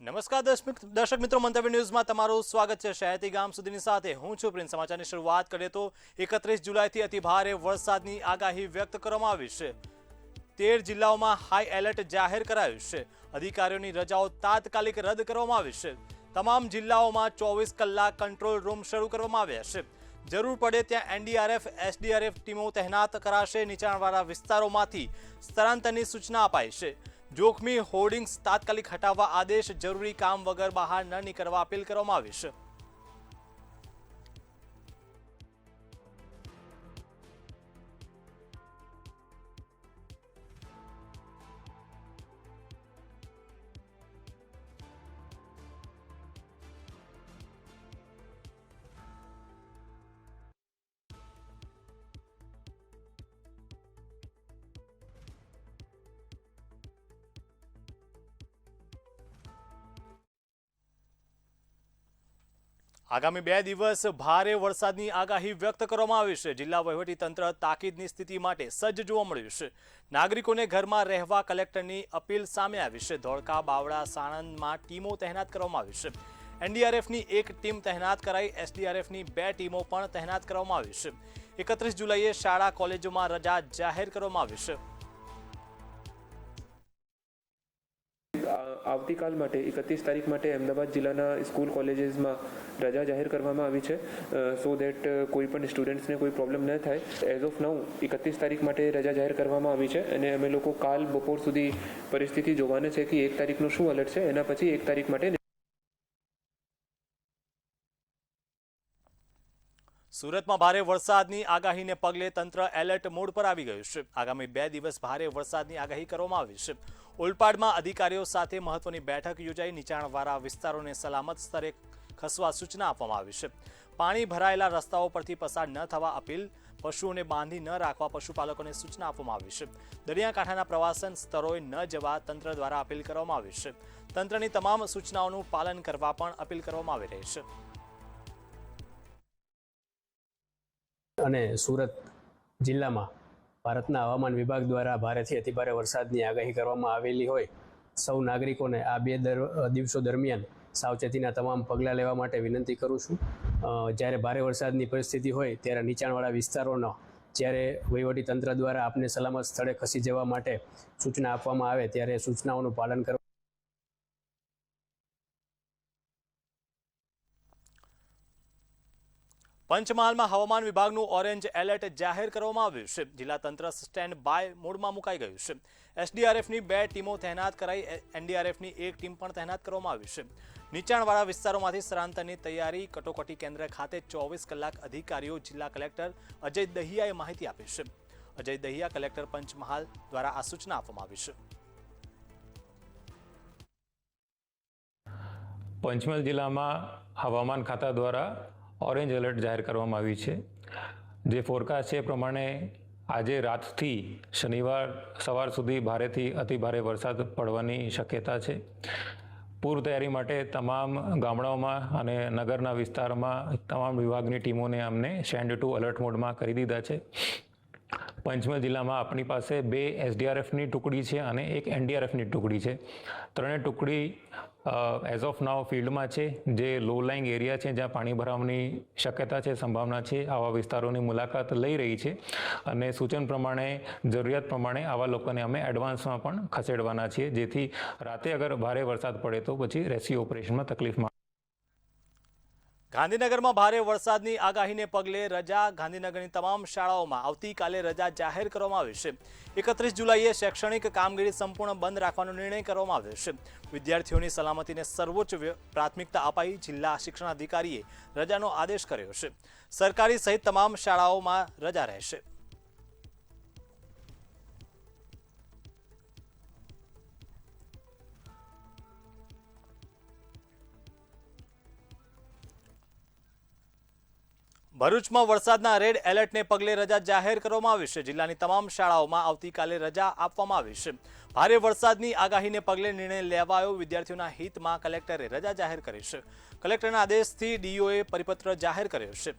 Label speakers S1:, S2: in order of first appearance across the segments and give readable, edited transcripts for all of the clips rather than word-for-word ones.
S1: નમસ્કાર દર્શક મિત્રો, મંતવ્ય ન્યૂઝમાં તમારું સ્વાગત છે। શહેરથી ગામ સુધીની સાથે હું છું પ્રિન્સ। સમાચારની શરૂઆત કરીએ તો 31 જુલાઈથી અતિભારે વરસાદની આગાહી વ્યક્ત કરવામાં આવી છે। 13 જિલ્લાઓમાં હાઈ એલર્ટ જાહેર કરાયું છે। અધિકારીઓની રજાઓ તાત્કાલિક રદ કરવામાં આવી છે। તમામ જિલ્લાઓમાં 24 કલાક કંટ્રોલ રૂમ શરૂ કરવામાં આવ્યા છે। જરૂર પડે ત્યાં એનડીઆરએફ એસડીઆરએફ ટીમો તૈનાત કરાશે। નીચાણવાળા વિસ્તારોમાંથી સ્થળાંતરની સૂચના અપાઈ છે। જોખમી હોર્ડિંગ્સ તાત્કાલિક હટાવવા આદેશ। જરૂરી કામ વગર બહાર ન નીકળવા અપીલ કરવામાં આવી છે। આગામી 2 દિવસ ભારે વરસાદની આગાહી વ્યક્ત કરવામાં આવી છે। જિલ્લા વહીવટીતંત્ર તાકીદની સ્થિતિ માટે સજ્જ જોવા મળ્યું છે। નાગરિકોને ઘરમાં રહેવા કલેક્ટરની અપીલ સામે આવી છે। ધોળકા, બાવળા, સાણંદમાં ટીમો તૈનાત કરવામાં આવી છે। એનડીઆરએફની એક ટીમ તૈનાત કરાઈ। એસડીઆરએફની 2 ટીમો પણ તૈનાત કરવામાં આવી છે। 31 જુલાઈએ શાળા કોલેજોમાં રજા જાહેર કરવામાં આવી છે।
S2: આવતીકાલ માટે 31 તારીખ માટે અમદાવાદ જિલ્લાના સ્કૂલ કોલેજીસમાં રજા જાહેર કરવામાં આવી છે। સો દેટ કોઈ પણ સ્ટુડન્ટ્સને કોઈ પ્રોબ્લેમ ન થાય। એઝ ઓફ નાઉ 31 તારીખ માટે રજા જાહેર કરવામાં આવી છે અને અમે લોકો કાલ બપોર સુધી પરિસ્થિતિ જોવાના છે કે 1 તારીખનું શું એલર્ટ છે। એના પછી 1 તારીખ માટે
S1: સુરતમાં ભારે વરસાદની આગાહીને પગલે તંત્ર એલર્ટ મોડ પર આવી ગયું છે। આગામી 2 દિવસ ભારે વરસાદની આગાહી કરવામાં આવી છે। ઓલપાડમાં અધિકારીઓ સાથે મહત્વની બેઠક યોજાઈ। નીચાણવાળા વિસ્તારોને સલામત સ્તરે ખસવા સૂચના આપવામાં આવી છે। પાણી ભરાયેલા રસ્તાઓ પરથી પસાર ન થવા અપીલ। પશુઓને બાંધી ન રાખવા પશુપાલકોને સૂચના આપવામાં આવી છે। દરિયાકાંઠાના પ્રવાસન સ્થળોએ ન જવા તંત્ર દ્વારા અપીલ કરવામાં આવી છે। તંત્રની તમામ સૂચનાઓનું પાલન કરવા પણ અપીલ કરવામાં આવી રહી છે।
S3: અને સુરત જિલ્લામાં ભારતના હવામાન વિભાગ દ્વારા ભારેથી અતિભારે વરસાદની આગાહી કરવામાં આવેલી હોય સૌ નાગરિકોને આ 2 દિવસો દરમિયાન સાવચેતીના તમામ પગલાં લેવા માટે વિનંતી કરું છું। જ્યારે ભારે વરસાદની પરિસ્થિતિ હોય ત્યારે નીચાણવાળા વિસ્તારોનો જ્યારે વહીવટીતંત્ર દ્વારા આપને સલામત સ્થળે ખસી જવા માટે સૂચના આપવામાં આવે ત્યારે સૂચનાઓનું પાલન કરવા।
S1: પંચમહાલમાં હવામાન વિભાગનું ઓરેન્જ એલર્ટ જાહેર કરવામાં આવ્યું છે। જિલ્લા તંત્ર સ્ટેન્ડ બાય મોડમાં મુકાઈ ગયું છે। એસડીઆરએફની 2 ટીમો તૈનાત કરાઈ। એનડીઆરએફની એક ટીમ પણ તૈનાત કરવામાં આવી છે। નીચાણવાળા વિસ્તારોમાંથી સ્થળાંતરની તૈયારી। કટોકટી કેન્દ્ર ખાતે 24 કલાક અધિકારીઓ। જિલ્લા કલેક્ટર અજય દહિયાએ માહિતી આપી છે। અજય દહિયા, કલેક્ટર પંચમહાલ દ્વારા આ સૂચના આપવામાં આવી છે।
S4: પંચમહાલ જિલ્લામાં હવામાન ખાતા દ્વારા ઓરેન્જ એલર્ટ જાહેર કરવામાં આવ્યું છે। જે ફોરકાસ્ટ છે એ પ્રમાણે આજે રાતથી શનિવાર સવાર સુધી ભારેથી અતિભારે વરસાદ પડવાની શક્યતા છે। પૂર્વ તૈયારી માટે તમામ ગામડાઓમાં અને નગરના વિસ્તારમાં તમામ વિભાગની ટીમોને અમને સ્ટેન્ડ 2 એલર્ટ મોડમાં કરી દીધા છે। પંચમહાલ જિલ્લામાં આપણી પાસે 2 એસડીઆરએફની ટુકડી છે અને 1 એનડીઆરએફની ટુકડી છે। ત્રણેય ટુકડી એઝ ઓફ નાવ ફિલ્ડમાં છે। જે લો લાઇંગ એરિયા છે જ્યાં પાણી ભરાવાની શક્યતા છે, સંભાવના છે, આવા વિસ્તારોની મુલાકાત લઈ રહી છે અને સૂચન પ્રમાણે જરૂરિયાત પ્રમાણે આવા લોકોને અમે એડવાન્સમાં પણ ખસેડવાના છીએ જેથી રાતે અગર ભારે વરસાદ પડે તો પછી રેસ્ક્યુ ઓપરેશનમાં તકલીફ
S1: ગાંધીનગરમાં ભારે વરસાદની આગાહીને પગલે રજા। ગાંધીનગરની તમામ શાળાઓમાં આવતીકાલે રજા જાહેર કરવામાં આવી છે। 31 જુલાઈએ શૈક્ષણિક કામગીરી સંપૂર્ણ બંધ રાખવાનો નિર્ણય કરવામાં આવ્યો છે। વિદ્યાર્થીઓની સલામતીને સર્વોચ્ચ પ્રાથમિકતા અપાઈ। જિલ્લા શિક્ષણાધિકારીએ રજાનો આદેશ કર્યો છે। સરકારી સહિત તમામ શાળાઓમાં રજા રહેશે। ભરૂચમાં વરસાદના રેડ એલર્ટને પગલે રજા જાહેર કરવામાં આવી છે। જિલ્લાની તમામ શાળાઓમાં આવતીકાલે રજા આપવામાં આવી છે। ભારે વરસાદની આગાહીને પગલે નિર્ણય લેવાયો। વિદ્યાર્થીઓના હિતમાં કલેક્ટરે રજા જાહેર કરી છે। કલેક્ટરના આદેશથી ડીઓએ પરિપત્ર જાહેર કર્યો છે।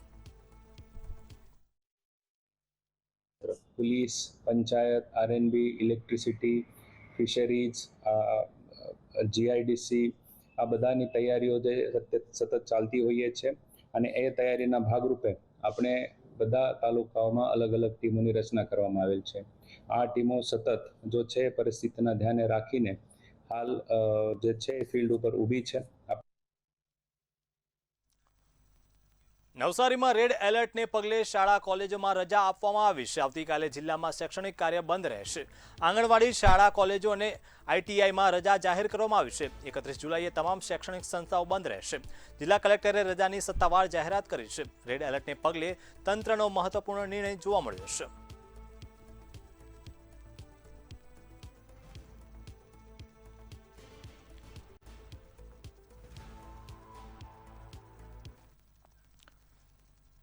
S5: Police, panchayat, RNB, electricity, fisheries, GIDC આ બધાની તૈયારીઓ જે સતત ચાલતી હોઈએ છે અને એ તૈયારીના ભાગરૂપે આપણે બધા તાલુકાઓમાં અલગ અલગ ટીમોની રચના કરવામાં આવેલ છે. આ ટીમો સતત જો છે પરિસ્થિતિના ધ્યાને રાખીને હાલ જે છે ફિલ્ડ ઉપર ઊભી છે.
S1: નવસારીમાં રેડ એલર્ટને પગલે શાળા કોલેજોમાં રજા આપવામાં આવી છે. આવતીકાલે જિલ્લામાં શૈક્ષણિક કાર્ય બંધ રહેશે. આંગણવાડી, શાળા, કોલેજો અને આઈટીઆઈમાં રજા જાહેર કરવામાં આવી છે. 31 જુલાઈએ તમામ શૈક્ષણિક સંસ્થાઓ બંધ રહેશે. જિલ્લા કલેક્ટરે રજાની સત્તાવાર જાહેરાત કરી છે. રેડ એલર્ટને પગલે તંત્રનો મહત્વપૂર્ણ નિર્ણય જોવા મળ્યો છે.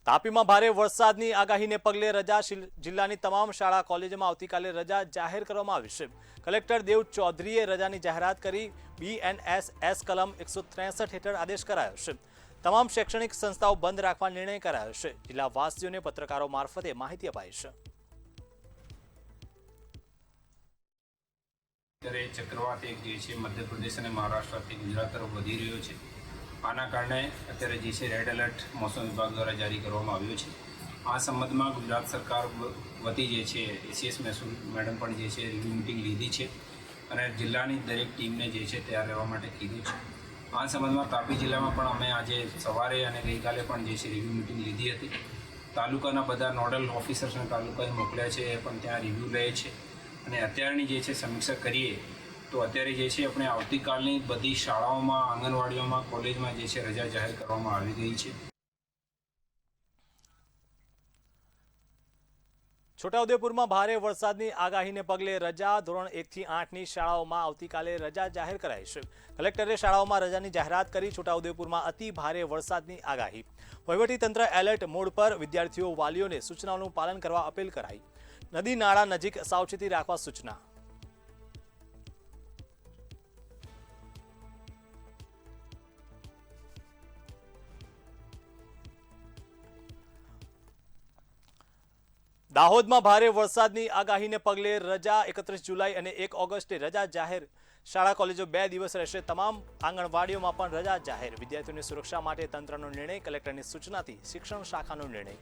S1: તાપીમાં ભારે વરસાદની આગાહીને પગલે રજા જિલ્લાની તમામ શાળા કોલેજોમાં આવતીકાલે રજા જાહેર કરવામાં આવી છે. કલેક્ટર દેવ ચૌધરીએ રજાની જાહેરાત કરી. BNSS કલમ 163 હેઠળ આદેશ કરાયો છે. તમામ શૈક્ષણિક સંસ્થાઓ બંધ રાખવા નિર્ણય કરાયો છે. જિલ્લાવાસીઓને પત્રકારો મારફતે માહિતી અપાઈ છે.
S6: ચક્રવાત એક જે છે મધ્યપ્રદેશ અને મહારાષ્ટ્રથી ગુજરાત તરફ વધી રહ્યો છે. આના કારણે અત્યારે જે છે રેડ એલર્ટ મોસમ વિભાગ દ્વારા જારી કરવામાં આવ્યો છે. આ સંબંધમાં ગુજરાત સરકાર વતી જે છે ACS મહેસૂલ મેડમ પણ જે છે રિવ્યુ મિટિંગ લીધી છે અને જિલ્લાની દરેક ટીમને જે છે તૈયાર રહેવા માટે કીધું છે. આ સંબંધમાં તાપી જિલ્લામાં પણ અમે આજે સવારે અને ગઈકાલે પણ જે છે રિવ્યુ મિટિંગ લીધી હતી. તાલુકાના બધા નોડલ ઓફિસર્સને તાલુકાએ મોકલ્યા છે, એ પણ ત્યાં રિવ્યુ લે છે અને અત્યારની જે છે સમીક્ષા કરીએ તો અત્યારે જે છે આપણે આવતીકાલની બધી શાળાઓમાં, આંગણવાડીઓમાં, કોલેજમાં જે છે રજા જાહેર કરવામાં આવી ગઈ છે.
S1: છોટાઉદેપુરમાં ભારે વરસાદની આગાહીને પગલે રજા. ધોરણ 1 થી 8ની શાળાઓમાં આવતીકાલે રજા જાહેર કરાઈ છે. કલેક્ટરે શાળાઓમાં રજાની જાહેરાત કરી. છોટાઉદેપુરમાં અતિ ભારે વરસાદની આગાહી. વહીવટીતંત્ર એલર્ટ મોડ પર. વિદ્યાર્થીઓ, વાલીઓને સૂચનાઓનું પાલન કરવા અપીલ કરાઈ. નદી નાળા નજીક સાવચેતી રાખવા સૂચના. દાહોદમાં ભારે વરસાદની આગાહીને પગલે રજા. 31 જુલાઈ અને 1 ઓગસ્ટે રજા જાહેર. શાળા કોલેજો 2 દિવસ રહેશે. તમામ આંગણવાડીઓમાં પણ રજા જાહેર. વિદ્યાર્થીઓની સુરક્ષા માટે તંત્રનો નિર્ણય. કલેક્ટરની સૂચનાથી શિક્ષણ શાખાનો નિર્ણય.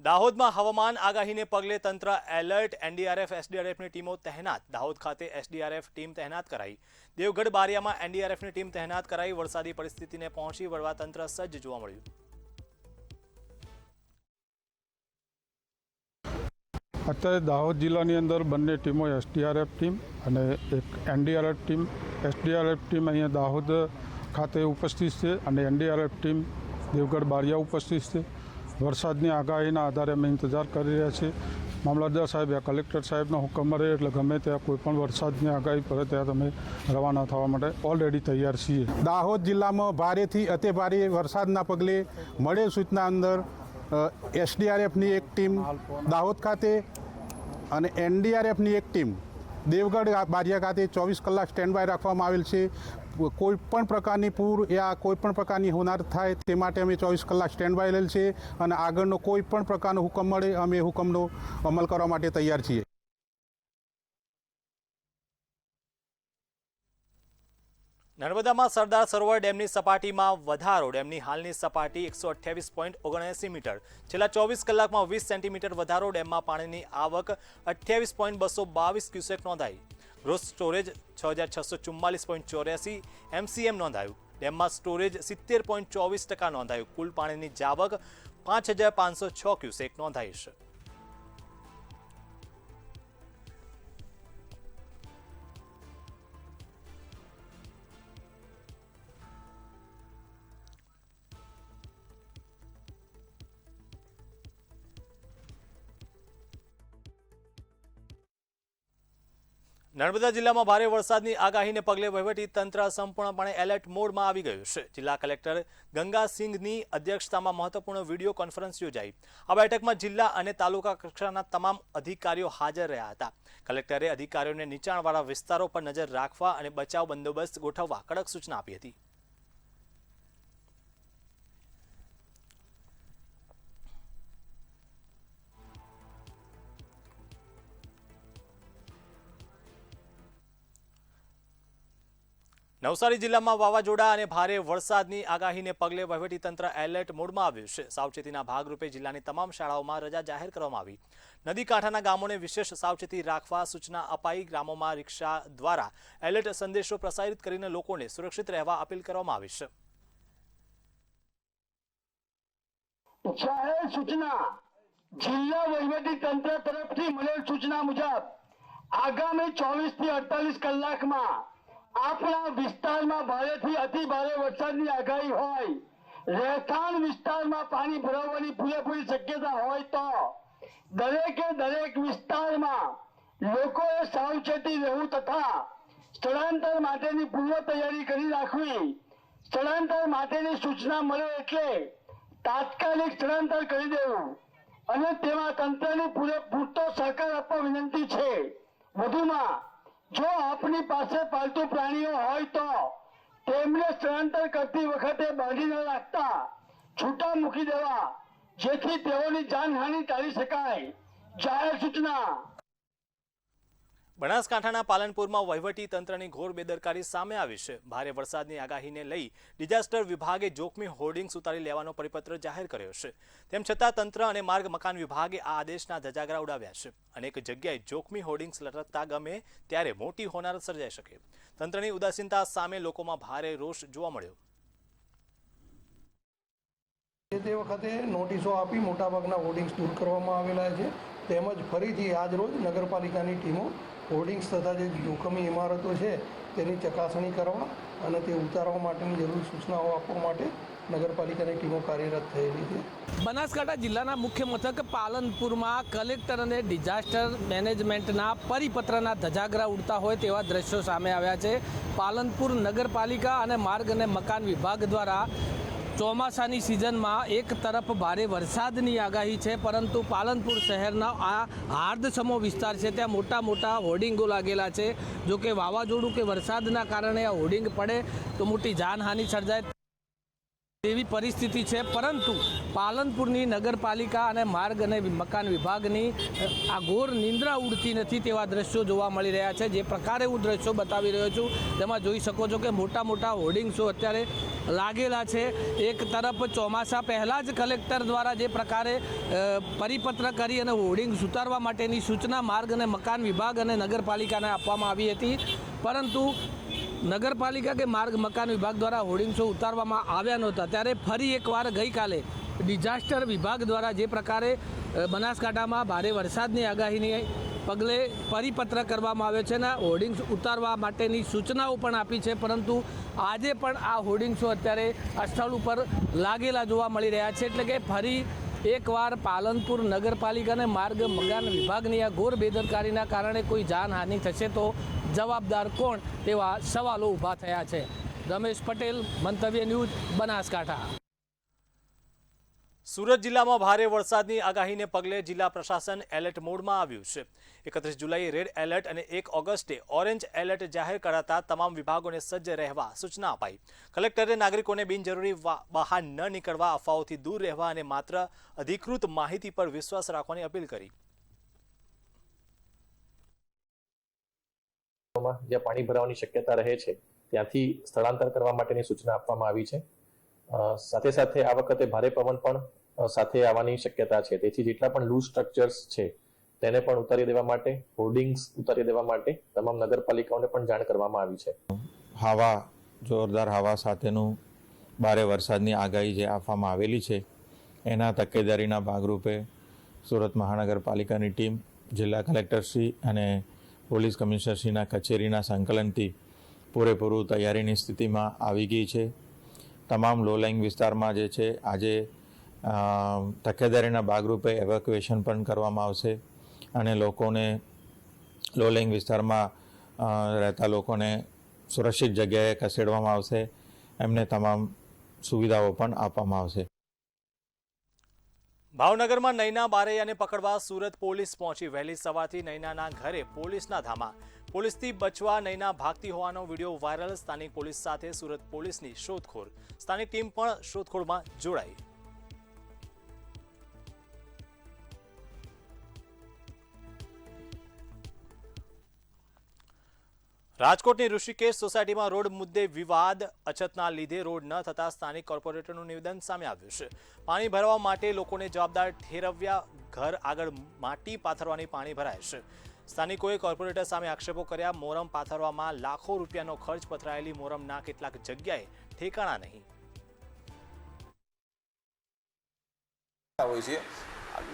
S1: દાહોદમાં હવામાન આગાહીને પગલે તંત્ર એલર્ટ. NDRF, SDRFની ટીમો તહેનાત. દાહોદ ખાતે SDRF ટીમ તહેનાત કરાઈ. દેવગઢ બારિયામાં NDRFની ટીમ તહેનાત કરાઈ. વરસાદી પરિસ્થિતિને પહોંચી વળવા તંત્ર સજ્જ જોવા મળ્યું.
S7: અત્યારે દાહોદ જિલ્લાની અંદર બંને ટીમો, SDRF ટીમ અને એક NDRF ટીમ. SDRF ટીમ અહીંયા દાહોદ ખાતે ઉપસ્થિત છે અને NDRF ટીમ દેવગઢ બારિયા ઉપસ્થિત છે. વરસાદની આગાહીના આધારે અમે ઇંતજાર કરી રહ્યા છીએ. મામલતદાર સાહેબ યા કલેક્ટર સાહેબનો હુકમ રહે એટલે ગમે ત્યાં કોઈ પણ વરસાદની આગાહી પડે ત્યાં તમે રવાના થવા માટે ઓલરેડી તૈયાર છીએ.
S8: દાહોદ જિલ્લામાં ભારેથી અતિ ભારે વરસાદના પગલે મળેલ સૂચના અંદર SDRFની એક ટીમ દાહોદ ખાતે અને NDRFની એક ટીમ દેવગઢ બારિયા ખાતે 24 કલાક સ્ટેન્ડ બાય રાખવામાં આવેલ છે. કોઈ પણ પ્રકારની પૂર યા કોઈ પણ પ્રકારની હોનાર થાય તે માટે અમે 24 કલાક સ્ટેન્ડ બાય રહેલ છે અને આગળનો કોઈ પણ પ્રકારનો હુકમ મળે અમે હુકમનો અમલ કરવા માટે તૈયાર છીએ.
S1: નર્મદામાં સરદાર સરોવર ડેમની સપાટીમાં વધારો. ડેમની હાલની સપાટી 128.79 મીટર. છેલ્લા 24 કલાકમાં 20 સેન્ટીમીટર વધારો. ડેમમાં પાણીની આવક 28.222 ક્યુસેક નોંધાઈ. ગ્રોસ સ્ટોરેજ 6644.84 MCM નોંધાયું. ડેમમાં સ્ટોરેજ 70.24% નોંધાયું. કુલ પાણીની જાવક 5506 ક્યુસેક નોંધાઈ છે. નર્મદા જિલ્લામાં ભારે વરસાદની આગાહીને પગલે વહીવટી તંત્ર સંપૂર્ણપણે એલર્ટ મોડમાં આવી ગયું છે. જિલ્લા કલેક્ટર ગંગાસિંઘની અધ્યક્ષતામાં મહત્વપૂર્ણ વિડીયો કોન્ફરન્સ યોજાઈ. આ બેઠકમાં જિલ્લા અને તાલુકા કક્ષાના તમામ અધિકારીઓ હાજર રહ્યા હતા. કલેક્ટરે અધિકારીઓને નીચાણવાળા વિસ્તારો પર નજર રાખવા અને બચાવ બંદોબસ્ત ગોઠવવા કડક સૂચના આપી હતી. નવસારી જિલ્લામાં વાવાઝોડા અને ભારે વરસાદની આગાહીને પગલે વહીવટીતંત્ર એલર્ટ મોડમાં આવ્યું છે. સાવચેતીના ભાગરૂપે જિલ્લાની તમામ શાળાઓમાં રજા જાહેર કરવામાં આવી. નદી કાંઠાના ગામોને વિશેષ સાવચેતી રાખવા સૂચના અપાઈ. ગ્રામોમાં રિક્ષા દ્વારા એલર્ટ સંદેશો પ્રસારિત કરીને લોકોને સુરક્ષિત રહેવા અપીલ કરવામાં આવી છે.
S9: જાહેર સૂચના જિલ્લા વહીવટી તંત્ર તરફથી મળેલ સૂચના મુજબ આગામી 24 થી 48 કલાકમાં આપણા વિસ્તારમાં ભારેથી અતિ ભારે વરસાદની આગાહી હોય, રહેઠાણ વિસ્તારમાં પાણી ભરાવાની પૂરેપૂરી શક્યતા હોય તો દરેક વિસ્તારમાં લોકોએ સાવચેતી રહેવું તથા સ્થળાંતર માટેની પૂર્વ તૈયારી કરી રાખવી. સ્થળાંતર માટેની સૂચના મળે એટલે તાત્કાલિક સ્થળાંતર કરી દેવું અને તેમાં તંત્રની પૂરતો સહકાર આપવા વિનંતી છે. વધુમાં જો આપની પાસે પાલતુ પ્રાણીઓ હોય તો તેમને સ્થળાંતર કરતી વખતે બાંધી ન રાખતા છૂટા મૂકી દેવા, જેથી તેઓની જાનહાનિ ટાળી શકાય. જાહેર સૂચના.
S1: બનાસકાંઠાના પાલનપુરમાં વહીવટી તંત્રની ઘોર બેદરકારી સામે આવી છે. ભારે વરસાદની આગાહીને લઈ ડિઝાસ્ટર વિભાગે જોખમી હોર્ડિંગ્સ ઉતારી લેવાનો પરિપત્ર જાહેર કર્યો છે. તેમ છતાં તંત્ર અને માર્ગ મકાન વિભાગે આ આદેશના ધજાગરા ઉડાવ્યા છે. અનેક જગ્યાએ જોખમી હોર્ડિંગ્સ લટકતા ગમે ત્યારે મોટી હોનારત સર્જાઈ શકે. તંત્રની ઉદાસીનતા સામે લોકોમાં ભારે રોષ જોવા મળ્યો.
S10: તે વખતે નોટિસો આપી મોટાભાગના હોર્ડિંગ્સ દૂર કરવામાં આવેલા છે. તેમજ ફરીથી આજરોજ નગરપાલિકાની ટીમો હોર્ડિંગ્સ તથા જે જોખમી ઇમારતો છે તેની ચકાસણી કરવા અને તે ઉતારવા માટેની જરૂરી સૂચનાઓ આપવા માટે નગરપાલિકાની ટીમો કાર્યરત થયેલી છે.
S11: બનાસકાંઠા જિલ્લાના મુખ્ય મથક પાલનપુરમાં કલેક્ટર અને ડિઝાસ્ટર મેનેજમેન્ટના પરિપત્રના ધજાગરા ઉડતા હોય તેવા દ્રશ્યો સામે આવ્યા છે. પાલનપુર નગરપાલિકા અને માર્ગ અને મકાન વિભાગ દ્વારા ચોમાસાની સિઝનમાં એક તરફ ભારે વરસાદની આગાહી છે, પરંતુ પાલનપુર શહેરના આ હાર્દસમો વિસ્તાર છે ત્યાં મોટા મોટા હોર્ડિંગો લાગેલા છે. જો કે વાવાઝોડું કે વરસાદના કારણે આ હોર્ડિંગ પડે તો મોટી જાનહાનિ સર્જાય તેવી પરિસ્થિતિ છે. પરંતુ પાલનપુરની નગરપાલિકા અને માર્ગ અને મકાન વિભાગની આ ઘોર નિંદ્રા ઉડતી નથી તેવા દ્રશ્યો જોવા મળી રહ્યા છે. જે પ્રકારે હું દ્રશ્યો બતાવી રહ્યો છું તેમાં જોઈ શકો છો કે મોટા મોટા હોર્ડિંગ્સો અત્યારે લાગેલા છે. એક તરફ ચોમાસા પહેલાં જ કલેક્ટર દ્વારા જે પ્રકારે પરિપત્ર કરી અને હોર્ડિંગ્સ ઉતારવા માટેની સૂચના માર્ગ અને મકાન વિભાગ અને નગરપાલિકાને આપવામાં આવી હતી, પરંતુ નગરપાલિકા કે માર્ગ મકાન વિભાગ દ્વારા હોર્ડિંગ્સો ઉતારવામાં આવ્યા નહોતા. ત્યારે ફરી એકવાર ગઈકાલે ડિઝાસ્ટર વિભાગ દ્વારા જે પ્રકારે બનાસકાંઠામાં ભારે વરસાદની આગાહીની પગલે પરિપત્ર કરવામાં આવ્યો છે અને હોર્ડિંગ્સ ઉતારવા માટેની સૂચનાઓ પણ આપી છે, પરંતુ આજે પણ આ હોર્ડિંગ્સો અત્યારે આ સ્થળ ઉપર લાગેલા જોવા મળી રહ્યા છે. એટલે કે ફરી એકવાર પાલનપુર નગરપાલિકા અને માર્ગ મકાન વિભાગની આ ઘોર બેદરકારીના કારણે કોઈ જાનહાનિ થશે તો જવાબદાર કોણ તેવા સવાલો ઊભા થયા છે. રમેશ પટેલ, મંતવ્ય ન્યૂઝ, બનાસકાંઠા.
S1: સુરત જિલ્લામાં ભારે વરસાદની આગાહીને પગલે જિલ્લા પ્રશાસન એલર્ટ મોડમાં આવ્યું છે. 31 જુલાઈએ રેડ એલર્ટ અને 1 ઓગસ્ટે ઓરેન્જ એલર્ટ જાહેર કરાતા તમામ વિભાગોને સજ્જ રહેવા સૂચના અપાઈ. કલેક્ટરે નાગરિકોને બિનજરૂરી બહાર ન નીકળવા, અફવાઓથી દૂર રહેવા અને માત્ર અધિકૃત માહિતી પર વિશ્વાસ રાખવાની અપીલ કરી.
S12: જ્યાં પાણી ભરાવાની શક્યતા રહે છે ત્યાંથી સ્થળાંતર કરવા માટેની સૂચના આપવામાં આવી છે. સાથે સાથે આ વખતે ભારે પવન પણ સાથે આવવાની શક્યતા છે. તેથી જેટલા પણ લૂઝ સ્ટ્રક્ચર્સ છે તેને પણ ઉતારી દેવા માટે, હોર્ડિંગ્સ ઉતારી દેવા માટે તમામ નગરપાલિકાઓને પણ જાણ કરવામાં આવી છે.
S13: જોરદાર હવા સાથેનું ભારે વરસાદની આગાહી જે આપવામાં આવેલી છે એના તકેદારીના ભાગરૂપે સુરત મહાનગરપાલિકાની ટીમ જિલ્લા કલેક્ટરશ્રી અને પોલીસ કમિશનરશ્રીના કચેરીના સંકલનથી પૂરેપૂરું તૈયારીની સ્થિતિમાં આવી ગઈ છે. તમામ લો લાઇંગ વિસ્તારમાં જે છે આજે તકેદારીના ભાગરૂપે એવેક્યુએશન પણ કરવામાં આવશે અને લોકોને લો લાઇંગ વિસ્તારમાં રહેતા લોકોને સુરક્ષિત જગ્યાએ ખસેડવામાં આવશે, એમને તમામ સુવિધાઓ પણ આપવામાં આવશે.
S1: ભાવનગરમાં નૈના બારૈયાને પકડવા સુરત પોલીસ પહોંચી. વહેલી સવારથી નૈનાના ઘરે પોલીસના ધામા. પોલીસથી બચવા નૈના ભાગતી હોવાનો વિડીયો વાયરલ. સ્થાનિક પોલીસ સાથે સુરત પોલીસની શોધખોળ. સ્થાનિક ટીમ પણ શોધખોળમાં જોડાઈ. રાજકોટની ઋષિકેશ સોસાયટીમાં રોડ મુદ્દે વિવાદ. અછતના લીધે રોડ ન થતા સ્થાનિક કોર્પોરેટરનું નિવેદન સામે આવ્યું છે. પાણી ભરવા માટે લોકોને જવાબદાર ઠેરવ્યા. ઘર આગળ માટી પાથરવાની પાણી ભરાય છે. સ્થાનિકોએ કોર્પોરેટર સામે આક્ષેપો કર્યા. મોરમ પાથરવામાં લાખો રૂપિયાનો ખર્ચ. પથરાયેલી મોરમના કેટલાક જગ્યાએ ઠેકાણા નહીં.
S14: હોય છે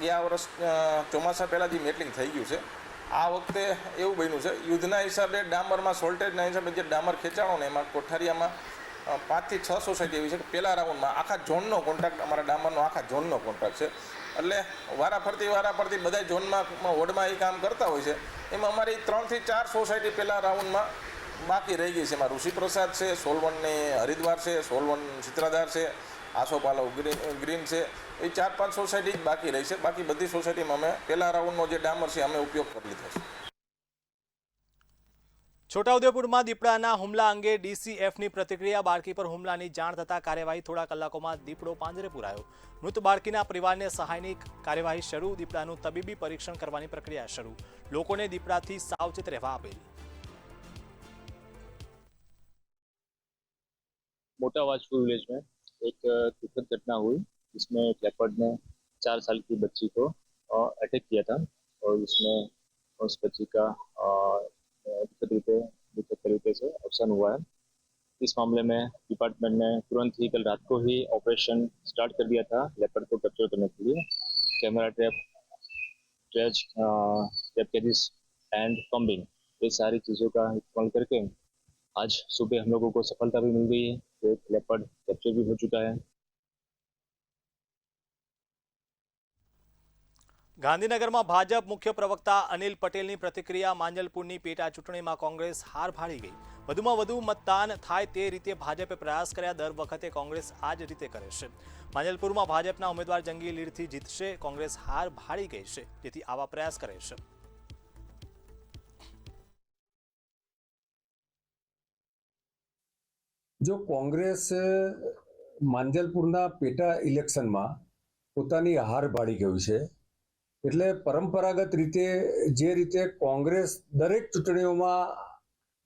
S14: ગયા વર્ષ ચોમાસા પહેલાં જે મેટલિંગ થઈ ગયું છે, આ વખતે એવું બન્યું છે યુદ્ધના હિસાબે ડામરમાં સોલ્ટેજના હિસાબે જે ડામર ખેંચાણો ને એમાં કોઠારીયામાં 5 થી 6 સોસાયટી એવી છે કે પહેલા રાઉન્ડમાં આખા ઝોનનો કોન્ટ્રાક્ટ, અમારા ડામરનો આખા ઝોનનો કોન્ટ્રાક્ટ છે. એટલે વારાફરતી બધા ઝોનમાં વોર્ડમાં એ કામ કરતા હોય છે. એમાં અમારી 3 થી 4 સોસાયટી પહેલા રાઉન્ડમાં બાકી રહી ગઈ છે. એમાં ઋષિપ્રસાદ છે, સોલવન હરિદ્વાર છે, સોલવન ચિત્રાધાર છે, આસોપાલવ ગ્રીન છે. એ 4-5 સોસાયટી જ બાકી રહી છે. બાકી બધી સોસાયટીમાં અમે પહેલા રાઉન્ડનો જે ડામર છે અમે ઉપયોગ કરી લીધો છે.
S1: છોટાઉદેપુરમાં દીપડાના હુમલા અંગે ડીસીએફની પ્રતિક્રિયા. બાળકી પર હુમલાની જાણ થતાં કાર્યવાહી. થોડા કલાકોમાં દીપડો પાંજરે પુરાયો. મૃત બાળકીના પરિવારને સહાયની કાર્યવાહી શરૂ. દીપડાનું તબીબી પરીક્ષણ કરવાની પ્રક્રિયા શરૂ. લોકોને દીપડાથી સાવચેત રહેવા અપીલ.
S15: मोटा वाजपुर विलेज में एक दुखद घटना हुई जिसमें एक लेपर्ड ने 4 साल की बच्ची को अटैक किया था और इसमें उस बच्ची का दुखद तरीके से अवसान हुआ है. इस मामले में डिपार्टमेंट ने तुरंत ही कल रात को ही ऑपरेशन स्टार्ट कर दिया था लेपर्ड को कैप्चर करने के लिए. Camera trap, trap catches and combing, ये सारी चीज़ों का इस्तेमाल करके आज सुबह हम लोगों को सफलता भी मिल गई है. एक लेपर्ड कैप्चर भी हो चुका है.
S1: ગાંધીનગરમાં ભાજપ મુખ્ય પ્રવક્તા અનિલ પટેલની પ્રતિક્રિયા. માંજલપુરની પેટા ચૂંટણીમાં કોંગ્રેસ હાર ભાળી ગઈ. વધુમાં વધુ મતદાન થાય તે રીતે ભાજપે પ્રયાસ કર્યા. દર વખતે કોંગ્રેસ આ જ રીતે કરે છે. માંજલપુરમાં ભાજપના ઉમેદવાર જંગી લીડથી જીતશે. કોંગ્રેસ હાર ભાળી ગઈ છે, જેથી આવા પ્રયાસ કરે છે.
S16: જો કોંગ્રેસ માંજલપુરના પેટા ઇલેક્શનમાં પોતાની હાર ભાળી ગયું છે, એટલે પરંપરાગત રીતે જે રીતે કોંગ્રેસ દરેક ચૂંટણીઓમાં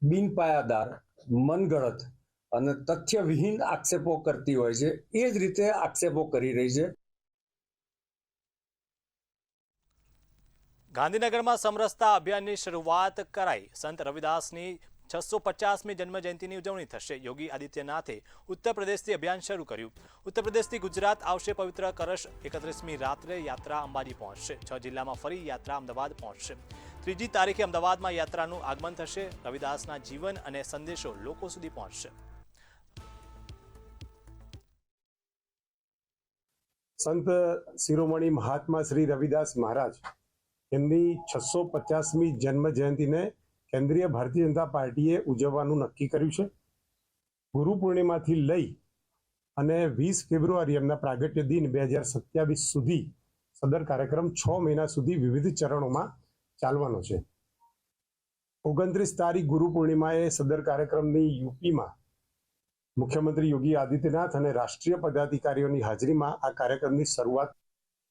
S16: બિનપાયાદાર, મનગઢત અને તથ્યવિહીન આક્ષેપો કરતી હોય છે, એ જ રીતે આક્ષેપો કરી રહી છે.
S1: ગાંધીનગરમાં સમરસતા અભિયાનની શરૂઆત કરાઈ. સંત રવિદાસની 650મી જન્મજયંતિની ઉજવણી થશે. યોગી આદિત્યનાથે ઉત્તર પ્રદેશથી અભિયાન શરૂ કર્યું. ઉત્તર પ્રદેશથી ગુજરાત આવશે પવિત્ર કળશ. 31મી રાત્રે યાત્રા અંબાજી પહોંચશે. 6 જિલ્લામાં ફરી યાત્રા અમદાવાદ પહોંચશે. 3જી તારીખે અમદાવાદમાં યાત્રાનું આગમન થશે. રવિદાસના જીવન અને સંદેશો લોકો સુધી પહોંચશે.
S16: સંત શિરોમણી મહાત્મા શ્રી રવિદાસ મહારાજ એમની 650મી જન્મ જયંતિને કેન્દ્રીય ભારતીય જનતા પાર્ટીએ ઉજવવાનું નક્કી કર્યું છે. ગુરુ પૂર્ણિમાથી લઈ અને 20 ફેબ્રુઆરી એમના પ્રાગટ્ય દિન 2027 સુધી સદર કાર્યક્રમ 6 મહિના સુધી વિવિધ ચરણોમાં ચાલવાનો છે. 29 તારીખ ગુરુ પૂર્ણિમાએ સદર કાર્યક્રમની યુપીમાં મુખ્યમંત્રી યોગી આદિત્યનાથ અને રાષ્ટ્રીય પદાધિકારીઓની હાજરીમાં આ કાર્યક્રમની શરૂઆત.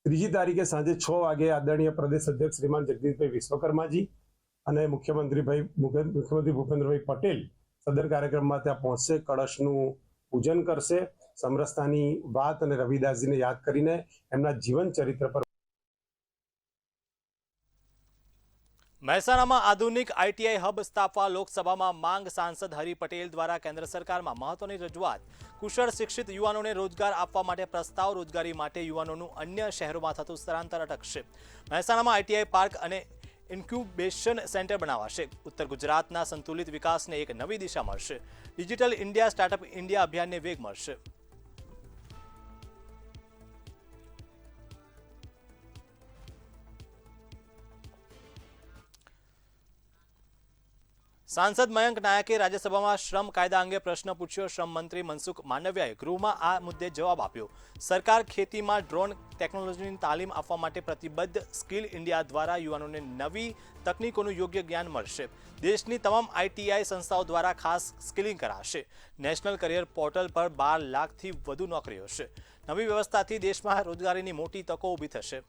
S16: 3જી તારીખે સાંજે 6 વાગે આદરણીય પ્રદેશ અધ્યક્ષ શ્રીમાન જગદીશભાઈ વિશ્વકર્માજી અને મુખ્યમંત્રી ભૂપેન્દ્રભાઈ પટેલ સદર કાર્યક્રમમાં ત્યાં પહોંચશે. કળશનું પૂજન કરશે. સમરસતાની વાત અને રવિદાસજીને યાદ કરીને એમના જીવન ચરિત્ર પર.
S1: મહેસાણામાં આધુનિક આઈટીઆઈ હબ સ્થાપવા લોકસભામાં માંગ. સાંસદ હરિ પટેલ દ્વારા કેન્દ્ર સરકારમાં મહત્વની રજૂઆત. કુશળ શિક્ષિત યુવાનોને રોજગાર આપવા માટે પ્રસ્તાવ. રોજગારી માટે યુવાનોનું અન્ય શહેરોમાં થતું સ્થળાંતર અટકશે. મહેસાણામાં આઈટીઆઈ પાર્ક અને ઇન્ક્યુબેશન સેન્ટર બનાવાશે. ઉત્તર ગુજરાતના સંતુલિત વિકાસને એક નવી દિશા મળશે. ડિજિટલ ઇન્ડિયા સ્ટાર્ટઅપ ઇન્ડિયા અભિયાનને વેગ મળશે. સાંસદ મયંક નાયકે રાજ્યસભામાં શ્રમ કાયદા અંગે પ્રશ્ન પૂછ્યો. શ્રમ મંત્રી મનસુખ માંડવિયાએ ગૃહમાં આ મુદ્દે જવાબ આપ્યો. સરકાર ખેતીમાં ડ્રોન ટેકનોલોજીની તાલીમ આપવા માટે પ્રતિબદ્ધ. સ્કિલ ઇન્ડિયા દ્વારા યુવાનોને નવી તકનીકોનું યોગ્ય જ્ઞાન મળશે. દેશની તમામ આઈટીઆઈ સંસ્થાઓ દ્વારા ખાસ સ્કિલિંગ કરાશે. નેશનલ કરિયર પોર્ટલ પર 12 લાખથી વધુ નોકરીઓ હશે. નવી વ્યવસ્થાથી દેશમાં રોજગારીની મોટી તકો ઊભી થશે.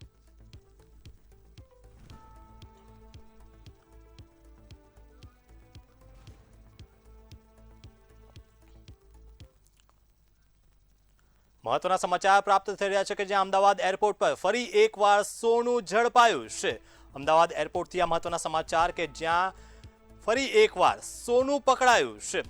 S1: મહત્વના સમાચાર પ્રાપ્ત થઈ રહ્યા છે કે જ્યાં અમદાવાદ એરપોર્ટ પર ફરી એકવાર સોનું ઝડપાયું છે. અમદાવાદ એરપોર્ટથી આ મહત્વના સમાચાર કે જ્યાં ફરી એકવાર સોનું પકડાયું છે.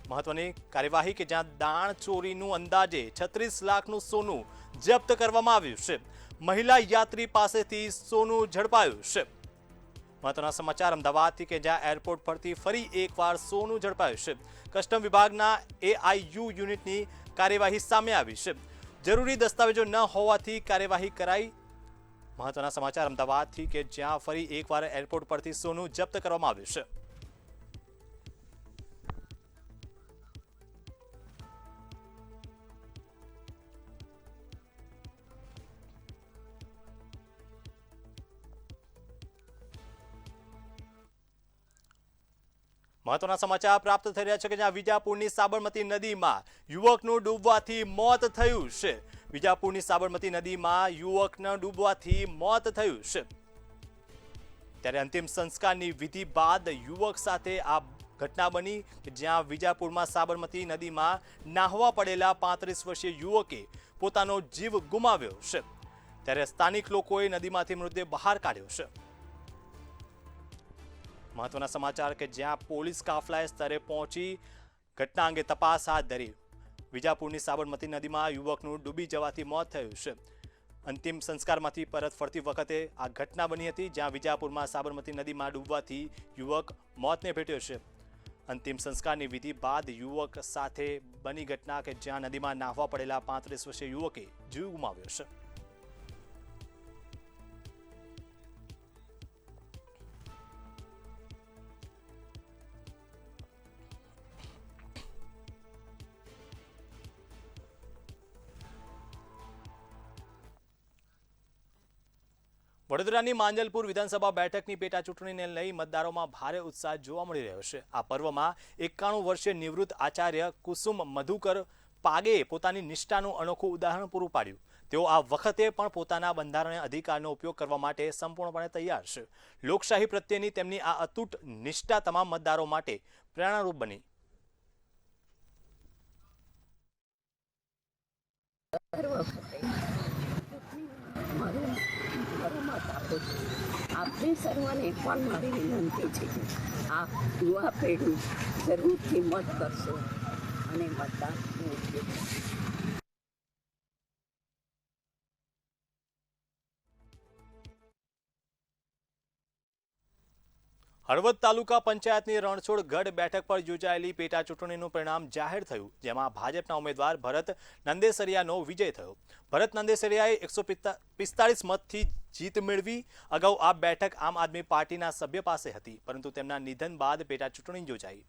S1: મહત્વની કાર્યવાહી કે જ્યાં દાણ ચોરીનું અંદાજે 36 લાખનું સોનું જપ્ત કરવામાં આવ્યું છે. મહિલા યાત્રી પાસેથી સોનું ઝડપાયું છે. મહત્વના સમાચાર અમદાવાદથી કે જ્યાં એરપોર્ટ પરથી ફરી એકવાર સોનું ઝડપાયું છે. કસ્ટમ વિભાગના AIU યુનિટની કાર્યવાહી સામે આવી છે. જરૂરી દસ્તાવેજો ન હોવાથી કાર્યવાહી કરાઈ. મહત્વના સમાચાર અમદાવાદથી કે જ્યાં ફરી એકવાર એરપોર્ટ પરથી સોનું જપ્ત કરવામાં આવ્યું છે. મહત્વના સમાચાર પ્રાપ્ત થઈ રહ્યા છે કે જ્યાં વિજાપુરની સાબરમતી નદીમાં યુવકનું ડૂબવાથી મોત થયું છે. વિજાપુરની સાબરમતી નદીમાં યુવકના ડૂબવાથી મોત થયું છે. ત્યારે અંતિમ સંસ્કારની વિધિ બાદ યુવક સાથે આ ઘટના બની જ્યાં વિજાપુરમાં સાબરમતી નદીમાં નાહવા પડેલા 35 વર્ષીય યુવકે પોતાનો જીવ ગુમાવ્યો છે. ત્યારે સ્થાનિક લોકોએ નદીમાંથી મૃતદેહ બહાર કાઢ્યો છે. મહત્વના સમાચાર કે જ્યાં પોલીસ કાફલાએ સ્થળે પહોંચી ઘટના અંગે તપાસ હાથ ધરી. વિજાપુરની સાબરમતી નદીમાં યુવકનું ડૂબી જવાથી મોત થયું છે. અંતિમ સંસ્કારમાંથી પરત ફરતી વખતે આ ઘટના બની હતી જ્યાં વિજાપુરમાં સાબરમતી નદીમાં ડૂબવાથી યુવક મોતને ભેટ્યો છે. અંતિમ સંસ્કારની વિધિ બાદ યુવક સાથે બની ઘટના કે જ્યાં નદીમાં નાહવા પડેલા 35 વર્ષીય યુવકે જીવ ગુમાવ્યો છે. વડોદરાની માંજલપુર વિધાનસભા બેઠકની પેટા ચૂંટણીને લઈ મતદારોમાં ભારે ઉત્સાહ જોવા મળી રહ્યો છે. આ પર્વમાં 91 વર્ષીય નિવૃત્ત આચાર્ય કુસુમ મધુકર પાગેએ પોતાની નિષ્ઠાનું અનોખું ઉદાહરણ પૂરું પાડ્યું. તેઓ આ વખતે પણ પોતાના બંધારણીય અધિકારનો ઉપયોગ કરવા માટે સંપૂર્ણપણે તૈયાર છે. લોકશાહી પ્રત્યેની તેમની આ અતૂટ નિષ્ઠા તમામ મતદારો માટે પ્રેરણારૂપ બની.
S17: આપણે સર્વને પણ મારી વિનંતી છે કે આ યુવા પેઢી જરૂરથી મત કરશો અને મતદાનનો ઉપયોગ કરશો.
S1: હળવદ તાલુકા પંચાયતની રણછોડ ગઢ બેઠક પર યોજાયેલી પેટા ચૂંટણીનું પરિણામ જાહેર થયું જેમાં ભાજપના ઉમેદવાર ભરત નંદેસરિયાનો વિજય થયો. ભરત નંદેસરિયાએ 145 મતથી જીત મેળવી. અગાઉ આ બેઠક આમ આદમી પાર્ટીના સભ્ય પાસે હતી પરંતુ તેમના નિધન બાદ પેટા ચૂંટણી યોજાઈ.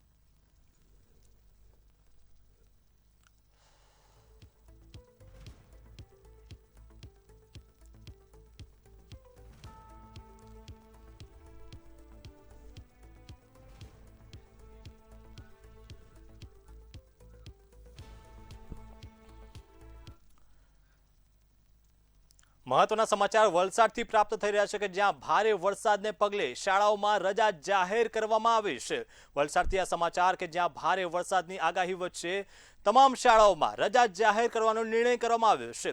S1: મહત્વના સમાચાર વલસાડથી પ્રાપ્ત થઈ રહ્યા છે કે જ્યાં ભારે વરસાદને પગલે શાળાઓમાં રજા જાહેર કરવામાં આવી છે. વલસાડથી આ સમાચાર કે જ્યાં ભારે વરસાદની આગાહી વચ્ચે તમામ શાળાઓમાં રજા જાહેર કરવાનો નિર્ણય કરવામાં આવ્યો છે.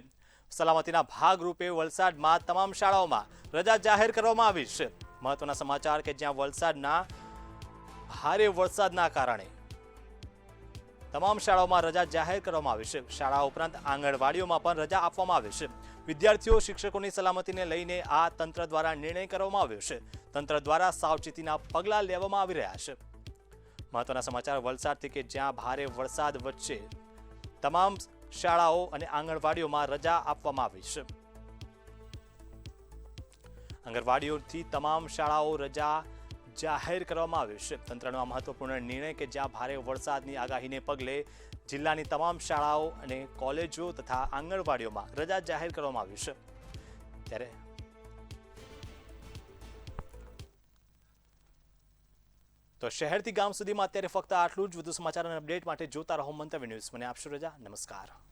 S1: સલામતીના ભાગરૂપે વલસાડમાં તમામ શાળાઓમાં રજા જાહેર કરવામાં આવી છે. મહત્વના સમાચાર કે જ્યાં વલસાડના ભારે વરસાદના કારણે તમામ શાળાઓમાં રજા જાહેર કરવામાં આવી છે. શાળા ઉપરાંત આંગણવાડીઓમાં પણ રજા આપવામાં આવી છે. વિદ્યાર્થીઓ શિક્ષકોની સલામતીને લઈને આ તંત્ર દ્વારા નિર્ણય કરવામાં આવ્યો છે. તંત્ર દ્વારા સાવચેતીના પગલાં લેવામાં આવી રહ્યા છે. મહત્વના સમાચાર વલસાડથી કે જ્યાં ભારે વરસાદ વચ્ચે તમામ શાળાઓ અને આંગણવાડીઓમાં રજા આપવામાં આવી છે. આંગણવાડીઓથી તમામ શાળાઓ રજા જાહેર કરવામાં આવ્યું છે. તંત્રનો આ મહત્વપૂર્ણ નિર્ણય કે જ્યાં ભારે વરસાદની આગાહીને પગલે જિલ્લાની તમામ શાળાઓ અને કોલેજો તથા આંગણવાડીઓમાં રજા જાહેર કરવામાં આવી છે. ત્યારે તો શહેરથી ગામ સુધીમાં અત્યારે ફક્ત આટલું જ. વધુ સમાચાર અને અપડેટ માટે જોતા રહો મંતવ્ય ન્યૂઝ. મને આપશો રજા. નમસ્કાર.